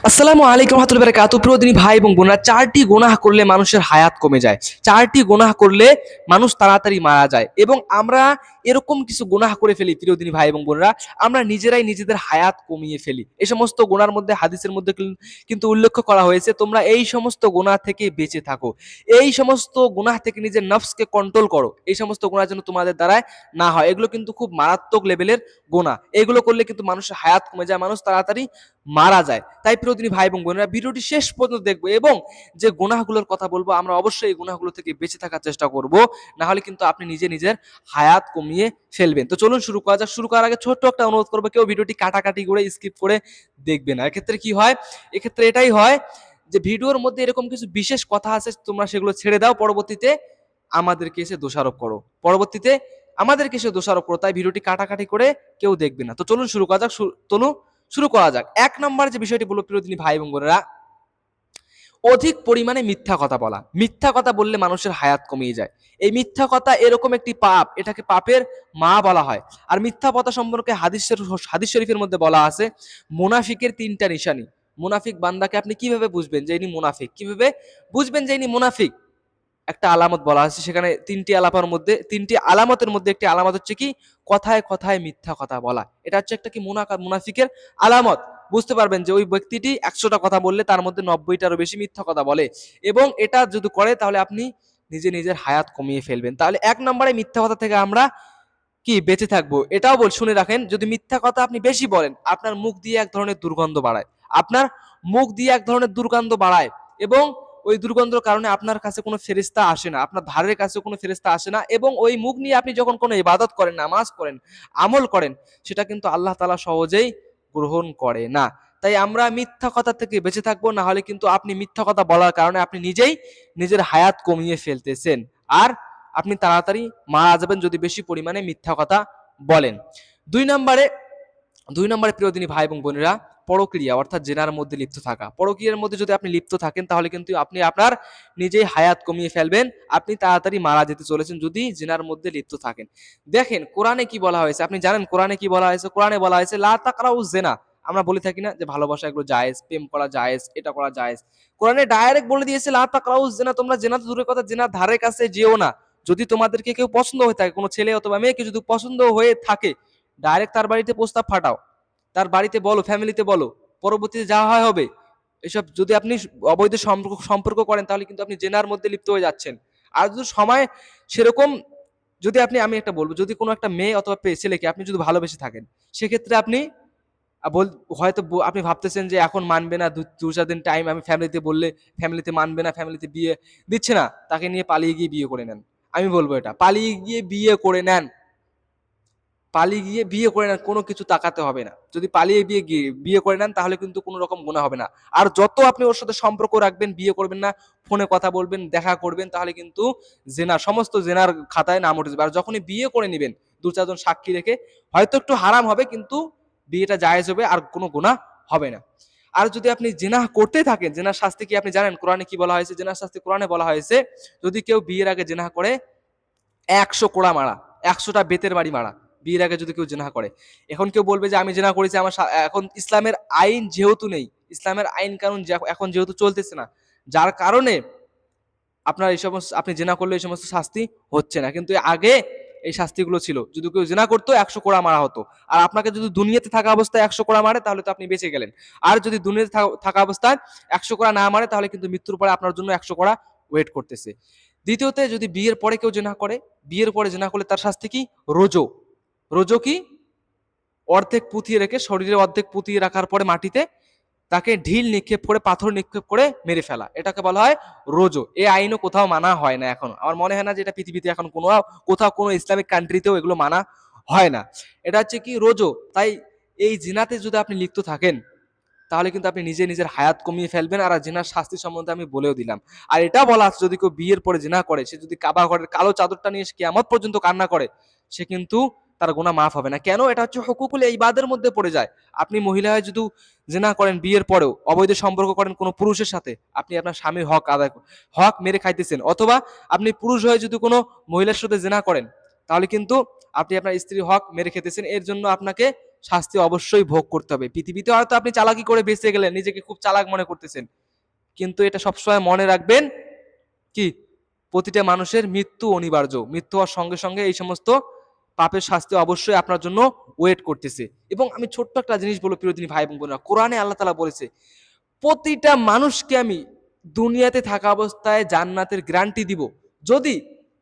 আসসালামু আলাইকুম রহমতুল্লাহি ওয়া বারাকাতুহু। প্রিয় দিনী ভাই এবং বোনেরা, চারটি গুনাহ করলে মানুষের হায়াত কমে যায়। চারটি গুনাহ করলে মানুষ তাড়াতাড়ি মারা যায় এবং আমরা এরকম কিছু গুনাহ করে ফেলি প্রিয় দিনী ভাই এবং বোনেরা, আমরা নিজেরাই নিজেদের হায়াত কমিয়ে ফেলি। এই সমস্ত গুনার মধ্যে হাদিসের মধ্যে কিন্তু উল্লেখ করা হয়েছে, তোমরা এই সমস্ত গুনাহ থেকে বেঁচে থাকো, এই সমস্ত গুনাহ থেকে নিজের নফসকে কন্ট্রোল করো, এই সমস্ত গুনাহ যেন তোমাদের দ্বারায় না হয়। এগুলো কিন্তু খুব মারাত্মক লেভেলের গুনাহ। এগুলো করলে কিন্তু মানুষের হায়াত কমে যায়, মানুষ তাড়াতাড়ি মারা যায়। তাই প্রিয়দিনী ভাই এবং বোনেরা, ভিডিওটি শেষ পর্যন্ত দেখবো এবং যে গুনাহগুলোর কথা বলবো আমরা অবশ্যই এই গুনাহগুলো থেকে বেঁচে থাকার চেষ্টা করব, না হলে কিন্তু আপনি নিজে নিজের হায়াত কমিয়ে ফেলবেন। তো চলুন শুরু করা যাক। শুরু করার আগে ছোট্ট একটা অনুরোধ করবো, কেউ ভিডিওটি কাটাকাটি করে স্কিপ করে দেখবে না। এক্ষেত্রে কি হয়, এক্ষেত্রে এটাই হয় যে ভিডিওর মধ্যে এরকম কিছু বিশেষ কথা আছে, তোমরা সেগুলো ছেড়ে দাও, পরবর্তীতে আমাদেরকে এসে দোষারোপ করো, পরবর্তীতে আমাদেরকে এসে দোষারোপ করো। তাই ভিডিওটি কাটাকাটি করে কেউ দেখবে না। তো চলুন শুরু করা যাক। শুরু করা যাক। এক নম্বর যে বিষয়টি বলবো প্রিয়দিনী ভাই এবং বোনেরা, অধিক পরিমাণে মিথ্যা কথা বলা। মিথ্যা কথা বললে মানুষের হায়াত কমিয়ে যায়। এই মিথ্যা কথা এরকম একটি পাপ, এটাকে পাপের মা বলা হয়। আর মিথ্যা কথা সম্পর্কে হাদিস শরীফের মধ্যে বলা আছে, মুনাফিকের তিনটা নিশানি। মুনাফিক বান্দাকে আপনি কিভাবে বুঝবেন যে ইনি মুনাফিক, কিভাবে বুঝবেন যে ইনি মুনাফিক? একটা আলামত বলা আছে সেখানে, তিনটি আলামতের মধ্যে একটি আলামত হচ্ছে কি, কথায় কথায় মিথ্যা কথা বলা। এটা হচ্ছে একটা কি, মুনাফিকের আলামত। বুঝতে পারবেন যে ওই ব্যক্তিটি 100টা কথা বললে তার মধ্যে 90টারও বেশি মিথ্যা কথা বলে, এবং এটা যদি করে তাহলে আপনি নিজের হায়াত কমিয়ে ফেলবেন। তাহলে এক নম্বরে মিথ্যা কথা থেকে আমরা কি বেঁচে থাকবো। এটাও শুনে রাখেন, যদি মিথ্যা কথা আপনি বেশি বলেন, আপনার মুখ দিয়ে এক ধরনের দুর্গন্ধ বাড়ায়, আপনার মুখ দিয়ে এক ধরনের দুর্গন্ধ বাড়ায়, এবং ওই দুর্গন্ধের কারণে আপনার কাছে কোনো ফেরেশতা আসে না, আপনার ধারের কাছে কোনো ফেরেশতা আসে না, এবং ওই মুখ নিয়ে আপনি যখন কোনো ইবাদত করেন, নামাজ করেন, আমল করেন, সেটা কিন্তু আল্লাহ তাআলা সহজেই গ্রহণ করে না। তাই আমরা মিথ্যা কথা থেকে বেঁচে থাকবো, না হলে কিন্তু আপনি মিথ্যা কথা বলার কারণে আপনি নিজেই নিজের হায়াত কমিয়ে ফেলতেছেন, আর আপনি তাড়াতাড়ি মারা যাবেন যদি বেশি পরিমাণে মিথ্যা কথা বলেন। দুই নম্বরে প্রিয়দিনী ভাই এবং বোনেরা, পরক্রিয়া অর্থাৎ জেনার মধ্যে লিপ্ত থাকা। পরক্রিয়ার মধ্যে যদি আপনি লিপ্ত থাকেন তাহলে কিন্তু আপনি আপনার নিজেই হায়াত কমিয়ে ফেলবেন, আপনি তাড়াতাড়ি মারা যেতে চলেছেন যদি জেনার মধ্যে লিপ্ত থাকেন। দেখেন কোরআনে কি বলা হয়েছে, আপনি জানেন কোরআনে কি বলা হয়েছে? কোরআনে বলা হয়েছে লা তাকরাউ জেনা। আমরা বলে থাকি না যে ভালোবাসা এগুলো জায়েজ, প্রেম করা জায়েজ, এটা করা জায়েজ। কোরআনে ডাইরেক্ট বলে দিয়েছে লা তাকরাউ জেনা, তোমরা জেনা তো দূরের কথা, জেনার ধারে কাছে যেও না। যদি তোমাদেরকে কেউ পছন্দ হয়ে থাকে, কোনো ছেলে অথবা মেয়েকে যদি পছন্দ হয়ে থাকে, ডাইরেক্ট তার বাড়িতে প্রস্তাব ফাটাও, তার বাড়িতে বলো, ফ্যামিলিতে বলো, পরবর্তীতে যা হয় হবে। এসব যদি আপনি অবৈধ সম্পর্ক করেন তাহলে কিন্তু আপনি জেনার মধ্যে লিপ্ত হয়ে যাচ্ছেন। আর যদি সময় সেরকম, যদি আমি একটা বলবো, যদি কোনো একটা মেয়ে অথবা ছেলেকে আপনি যদি ভালোবেসে থাকেন, সেক্ষেত্রে আপনি হয়তো আপনি ভাবতেছেন যে এখন মানবে না, দু চার দিন টাইম, আমি ফ্যামিলিতে বললে ফ্যামিলিতে মানবে না, ফ্যামিলিতে বিয়ে দিচ্ছে না, তাকে নিয়ে পালিয়ে গিয়ে বিয়ে করে নেন। আমি বলবো এটা, পালিয়ে গিয়ে বিয়ে করে নেন, পালিয়ে গিয়ে বিয়ে করে নেন, কোনো কিছু তাকাতে হবে না। যদি পালিয়ে বিয়ে করে নেন তাহলে কিন্তু কোনো রকম গুনাহ হবে না। আর যত আপনি ওর সাথে সম্পর্ক রাখবেন, বিয়ে করবেন না, ফোনে কথা বলবেন, দেখা করবেন, তাহলে কিন্তু সমস্ত জেনার খাতায় নাম উঠে যাবে। আর যখনই বিয়ে করে নেবেন, দু চারজন সাক্ষী রেখে, হয়তো একটু হারাম হবে কিন্তু বিয়েটা জায়েজ হবে, আর কোনো গুনাহ হবে না। আর যদি আপনি জিনাহ করতে থাকেন, জিনার শাস্তি কি আপনি জানেন? কোরআনে কি বলা হয়েছে? জিনার শাস্তি কোরআনে বলা হয়েছে, যদি কেউ বিয়ের আগে জিনাহ করে, 100 কোড়া মারা, 100টা বেতের বাড়ি মারা, বিয়ের আগে যদি কেউ জেনা করে। এখন কেউ বলবে যে আমি জেনা করেছি, আমার এখন ইসলামের আইন যেহেতু নেই, ইসলামের আইন কানুন এখন যেহেতু চলতেছে না, যার কারণে আপনার এই সমস্ত, আপনি জেনা করলে এই সমস্ত শাস্তি হচ্ছে না, কিন্তু আগে এই শাস্তিগুলো ছিল। যদি কেউ জেনা করতো 100 কোড়া মারা হতো। আর আপনাকে যদি দুনিয়াতে থাকা অবস্থায় 100 কোড়া মারে তাহলে তো আপনি বেঁচে গেলেন। আর যদি দুনিয়াতে থাকা অবস্থায় 100 কোড়া না মারে তাহলে কিন্তু মৃত্যুর পরে আপনার জন্য 100 কোড়া ওয়েট করতেছে। দ্বিতীয়তে, যদি বিয়ের পরে কেউ জেনা করে, বিয়ের পরে জেনা করলে তার শাস্তি কি? রোজো। রোজো কি? অর্ধেক পুঁতিয়ে রেখে, শরীরে অর্ধেক পুঁতিয়ে রাখার পরে মাটিতে তাকে ঢিল নিক্ষেপ করে, পাথর নিক্ষেপ করে মেরে ফেলা, এটাকে বলা হয় রোজো। এই আইনও কোথাও মানা হয় না এখন। আমার মনে হয় না যে এটা পৃথিবীতে এখন কোথাও কোনো ইসলামিক কান্ট্রিতেও এগুলো মানা হয় না। এটা হচ্ছে কি? রোজো। তাই এই জিনাতে যদি আপনি লিপ্ত থাকেন তাহলে কিন্তু আপনি নিজের হায়াত কমিয়ে ফেলবেন। আর জিনার শাস্তি সম্বন্ধে আমি বলেও দিলাম। আর এটা বলা আছে, যদি কেউ বিয়ের পরে জিনা করে, সে যদি কাবা ঘরের কালো চাদরটা নিয়ে কিয়ামত পর্যন্ত কান্না করে, সে কিন্তু তার গুনাহ মাফ হবে না। কেন? এটা হচ্ছে হুকুকুল ইবাদের মধ্যে পড়ে যায়। আপনি মহিলা হয়ে যদি জিনা করেন, বিয়ের পরেও অবৈধ সম্পর্ক করেন কোনো পুরুষের সাথে, আপনি আপনার স্বামীর হক মেরে খাইতেছেন। অথবা আপনি পুরুষ হয়ে যদি কোনো মহিলার সাথে জিনা করেন, তাহলে কিন্তু আপনি আপনার স্ত্রীর হক মেরে খেতেছেন। এর জন্য আপনাকে শাস্তি অবশ্যই ভোগ করতে হবে। পৃথিবীতে হয়তো আপনি চালাকি করে বেঁচে গেলেন, নিজেকে খুব চালাক মনে করতেছেন, কিন্তু এটা সবসময় মনে রাখবেন কি প্রতিটা মানুষের মৃত্যু অনিবার্য। মৃত্যু হওয়ার সঙ্গে সঙ্গে এই সমস্ত পাপের শাস্তি অবশ্যই আপনার জন্য ওয়েট করতেছে। এবং আমি ছোট্ট একটা জিনিস বলবো প্রিয়দিনী ভাই এবং বোনেরা, কোরআনে আল্লাহ তাআলা বলেছে প্রতিটা মানুষকে আমি দুনিয়াতে থাকা অবস্থায় জান্নাতের গ্যারান্টি দিব যদি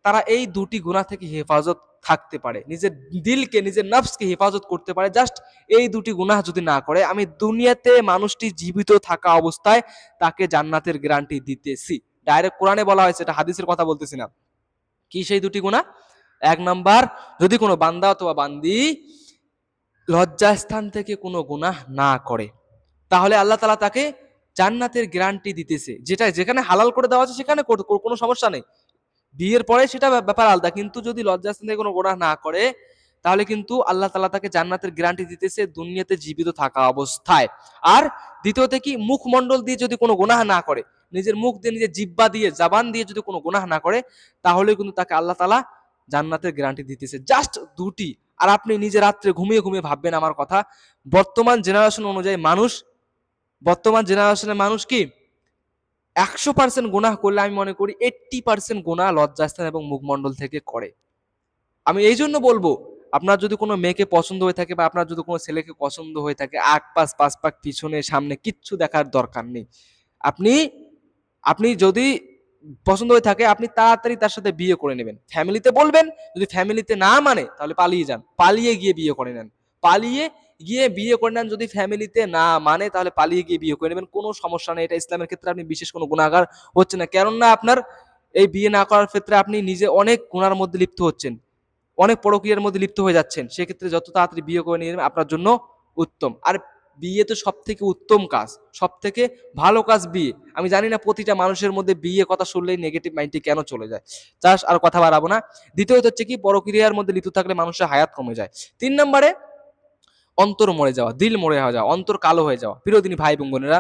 তারা এই দুটি গুনাহ থেকে হেফাজত থাকতে পারে, নিজের দিলকে নিজের নফসকে হেফাজত করতে পারে। জাস্ট এই দুটি গুনাহ যদি না করে, আমি দুনিয়াতে মানুষটি জীবিত থাকা অবস্থায় তাকে জান্নাতের গ্যারান্টি দিতেছি। ডাইরেক্ট কোরআনে বলা হয়েছে, এটা হাদিসের কথা বলতেছি না। কি সেই দুটি গুনাহ? এক নাম্বার, যদি কোনো বান্দা অথবা বান্দি লজ্জাস্থান থেকে কোনো গুনাহ না করে, তাহলে আল্লাহ তাআলা তাকে জান্নাতের গ্যারান্টি দিতেছে। যেটা যেখানে হালাল করে দেওয়া আছে সেখানে কোনো সমস্যা নেই, বিয়ের পরে সেটা ব্যাপার আলাদা। কিন্তু যদি লজ্জাস্থান থেকে কোনো গুনাহ না করে, তাহলে কিন্তু আল্লাহ তাআলা তাকে জান্নাতের গ্যারান্টি দিতেছে দুনিয়াতে জীবিত থাকা অবস্থায়। আর দ্বিতীয়তে কি, মুখমণ্ডল দিয়ে যদি কোনো গুনাহ না করে, নিজের মুখ দিয়ে নিজের জিহ্বা দিয়ে জবান দিয়ে যদি কোনো গুনাহ না করে, তাহলে কিন্তু তাকে আল্লাহ তাআলা জান্নাতের গ্যারান্টি দিতেছে। জাস্ট দুটি। আর আপনি নিজে রাত্রে ঘুমিয়ে ঘুমিয়ে ভাববেন আমার কথা, বর্তমান জেনারেশন অনুযায়ী বর্তমান জেনারেশনের মানুষ কি 100% গুনাহ করলে আমি মনে করি 80% গুনাহ লজ্জাস্থান এবং মুখমণ্ডল থেকে করে। আমি এই জন্য বলবো, আপনার যদি কোনো মেয়েকে পছন্দ হয়ে থাকে বা আপনার যদি কোনো ছেলেকে পছন্দ হয়ে থাকে, আগ পাশ পাঁচ পাক পিছনে সামনে কিচ্ছু দেখার দরকার নেই। আপনি আপনি যদি পছন্দ হয়ে থাকে, আপনি তাড়াতাড়ি তার সাথে বিয়ে করে নেবেন। ফ্যামিলিতে বলবেন, যদি ফ্যামিলিতে না মানে তাহলে পালিয়ে যান, পালিয়ে গিয়ে বিয়ে করে নেন। পালিয়ে গিয়ে বিয়ে করে নেন, যদি ফ্যামিলিতে না মানে তাহলে পালিয়ে গিয়ে বিয়ে করে নেবেন, কোনো সমস্যা নেই। এটা ইসলামের ক্ষেত্রে আপনি বিশেষ কোনো গুনাহগার হচ্ছে না, কেননা আপনার এই বিয়ে না করার ক্ষেত্রে আপনি নিজে অনেক গুনার মধ্যে লিপ্ত হচ্ছেন, অনেক পরকীয়ার মধ্যে লিপ্ত হয়ে যাচ্ছেন। সেক্ষেত্রে যত তাড়াতাড়ি বিয়ে করে নিয়ে নেবেন আপনার জন্য উত্তম। আর বিয়ে তো সব থেকে উত্তম কাজ, সব থেকে ভালো কাজ বিয়ে। আমি জানি না প্রতিটা মানুষের মধ্যে বিয়ে কথা শুনলেই নেগেটিভ মাইন্ডটি কেন চলে যায়। চাষ আর কথা বাড়াবো না। দ্বিতীয়ত হচ্ছে কি, পরক্রিয়ার মধ্যে লিপ্ত থাকলে মানুষের হায়াত কমে যায়। 3 নম্বরে, অন্তর মরে যাওয়া, দিল মরে যাওয়া, অন্তর কালো হয়ে যাওয়া। প্রিয়দিনী ভাই এবং বোনেরা,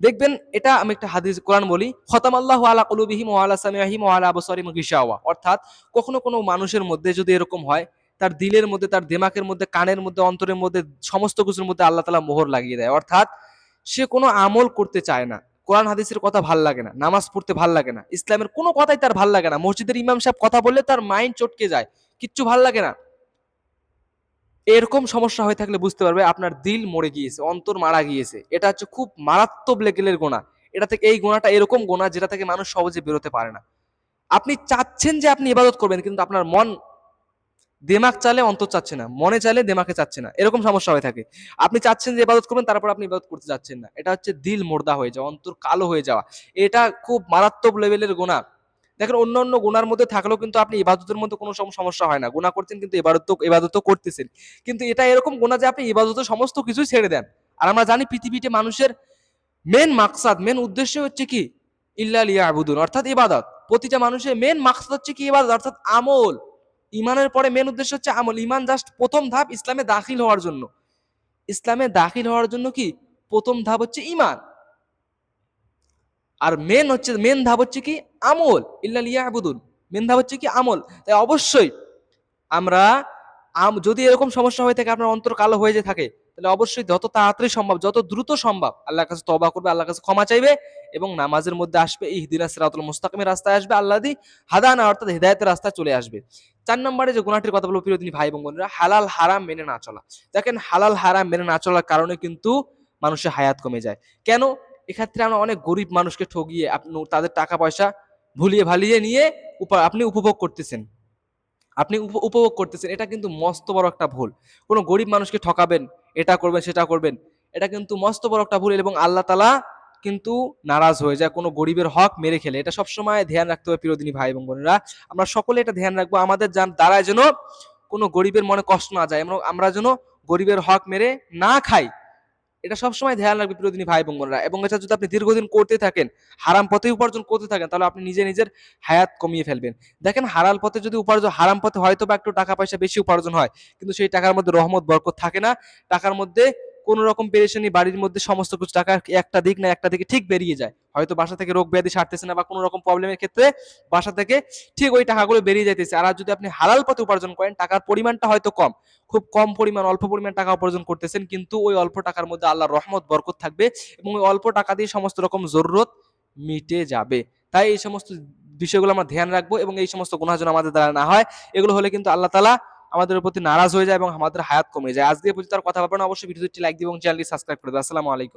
দেখবেন এটা আমি একটা হাদিস কোরআন বলি, খতামাল্লাহু আলা কুলুবিহিম ওয়া আলা সামিআহিম ওয়া আলা আবসারিহিম গিশাওয়া। অর্থাৎ কখনো কোনো মানুষের মধ্যে যদি এরকম হয়, তার দিলের মধ্যে, তার দিমাগের মধ্যে, কানের মধ্যে, অন্তরের মধ্যে, সমস্ত কিছুর মধ্যে আল্লাহ তাআলা মোহর লাগিয়ে দেয়। অর্থাৎ সে কোনো আমল করতে চায় না, কোরআন হাদিসের কথা ভাল লাগে না, নামাজ পড়তে ভাল লাগে না, ইসলামের কোনো কথাই তার ভাল লাগে না, মসজিদের ইমাম সাহেব কথা বললে তার মাইন্ড চটকে যায়, কিচ্ছু ভাল লাগে না। এরকম সমস্যা হয়ে থাকলে বুঝতে পারবে আপনার দিল মরে গিয়েছে, অন্তর মারা গিয়েছে। এটা হচ্ছে খুব মারাত্মক লেভেলের গোনা। এটা থেকে, এই গোনাটা এরকম গোনা যেটা থেকে মানুষ সহজে বেরোতে পারে না। আপনি চাচ্ছেন যে আপনি ইবাদত করবেন, কিন্তু আপনার মন, দিমাগ চালে অন্তর চাচ্ছে না, মনে চাইলে দিমাগে চাচ্ছে না, এরকম সমস্যা হয়ে থাকে। আপনি চাচ্ছেন যে ইবাদত করবেন, তারপর আপনি ইবাদত করতে যাচ্ছেন না। এটা হচ্ছে দিল মুর্দা হয়ে যাওয়া, অন্তর কালো হয়ে যাওয়া। এটা খুব মারাত্মক লেভেলের গোনা। দেখেন, অন্য অন্য গুনার মধ্যে থাকলেও কিন্তু আপনি ইবাদতের মধ্যে কোনো সমস্যা হয় না, গুনাহ করছেন কিন্তু ইবাদত করতেছেন। কিন্তু এটা এরকম গুনাহ যে আপনি ইবাদতের সমস্ত কিছুই ছেড়ে দেন। আর আমরা জানি পৃথিবীতে মানুষের মেন মাকসাদ, মেন উদ্দেশ্য হচ্ছে কি, ইল্লা লিয়াবুদুন, অর্থাৎ ইবাদত। প্রতিটা মানুষের মেন মাকসাদ হচ্ছে কি, ইবাদত, অর্থাৎ আমল। ইমানের পরে মেন উদ্দেশ্য হচ্ছে আমল। ইমান জাস্ট প্রথম ধাপ ইসলামে দাখিল হওয়ার জন্য। ইসলামে দাখিল হওয়ার জন্য কি প্রথম ধাপ হচ্ছে ইমান, আর মেন ধাপ হচ্ছে কি আমল। ইল্লা লিয়াবুদুন, মেন ধাপ হচ্ছে কি আমল। তাই অবশ্যই আমরা যদি এরকম সমস্যা হয়ে থাকে, আপনার অন্তর কালো হয়ে যে থাকে, তাহলে অবশ্যই যত তাড়াতাড়ি সম্ভব, যত দ্রুত সম্ভব আল্লাহর কাছে তওবা করবে, আল্লাহর কাছে ক্ষমা চাইবে এবং নামাজের মধ্যে আসবে, ইহদিনাস সিরাতাল মুস্তাকিমের রাস্তায় আসবে, আল্লাযী হাদানা, অর্থাৎ হিদায়াতের রাস্তায় চলে আসবে। 4 নম্বরে যে গুনাহটির কথা বলবো প্রিয়দিনী ভাই এবং বোনেরা, হালাল হারাম মেনে না চলা। দেখেন, হালাল হারাম মেনে না চলার কারণে কিন্তু মানুষের হায়াত কমে যায়। কেন? এক্ষেত্রে আমরা অনেক গরিব মানুষকে ঠগিয়ে আপনি তাদের টাকা পয়সা ভুলিয়ে ভালিয়ে নিয়ে আপনি উপভোগ করতেছেন, উপভোগ করতেছেন। এটা কিন্তু মস্ত বড় একটা ভুল। কোনো গরিব মানুষকে ঠকাবেন, এটা করবেন সেটা করবেন, এটা কিন্তু মস্ত বড় একটা ভুল এবং আল্লাহ তাআলা কিন্তু নারাজ হয়ে যায় কোনো গরিবের হক মেরে খেলে। এটা সবসময় ধ্যান রাখতে হবে প্রিয়দিনী ভাই এবং বোনেরা। আমরা সকলে এটা ধ্যান রাখবো, আমাদের দ্বারা যেন কোনো গরিবের মনে কষ্ট না যায় এবং আমরা যেন গরিবের হক মেরে না খাই। এটা সবসময় ধ্যান রাখবে প্রিয়দিনী ভাই এবং বোনেরা। এবং এটা যদি আপনি দীর্ঘদিন করতে থাকেন, হারাম পথে উপার্জন করতে থাকেন, তাহলে আপনি নিজের হায়াত কমিয়ে ফেলবেন। দেখেন, হালাল পথে যদি উপার্জন, হারাম পথে হয়তো বা একটু টাকা পয়সা বেশি উপার্জন হয়, কিন্তু সেই টাকার মধ্যে রহমত বরকত থাকে না। টাকার মধ্যে কোনো রকম পেরেশানি বাড়ির মধ্যে সমস্ত কিছু টাকা একটা দিক না একটা দিকে ঠিক বেরিয়ে যায়। হয়তো বাসা থেকে রোগ ব্যাধি সারতেছে না বা কোনো রকম প্রবলেমের ক্ষেত্রে বাসা থেকে ঠিক ওই টাকাগুলো বেরিয়ে যাইতেছে। আর যদি আপনি হালাল পথে উপার্জন করেন, টাকার পরিমাণটা হয়তো কম, খুব কম পরিমাণ, অল্প পরিমাণ টাকা উপার্জন করতেছেন, কিন্তু ওই অল্প টাকার মধ্যে আল্লাহর রহমত বরকত থাকবে এবং ওই অল্প টাকা দিয়ে সমস্ত রকম জরুরত মিটে যাবে। তাই এই সমস্ত বিষয়গুলো আমরা ধ্যান রাখবো এবং এই সমস্ত গুনাহ যেন আমাদের দ্বারা না হয়। এগুলো হলে কিন্তু আল্লাহ তাআলা আমাদের প্রতি নারাজ হয়ে যায় এবং আমাদের হায়াত কমে যায়। আজকে এই পর্যন্ত আর কথা বলবো না। অবশ্যই ভিডিওটি লাইক দিবেন এবং চ্যানেলটি সাবস্ক্রাইব করে দেবেন। আসসালামু আলাইকুম।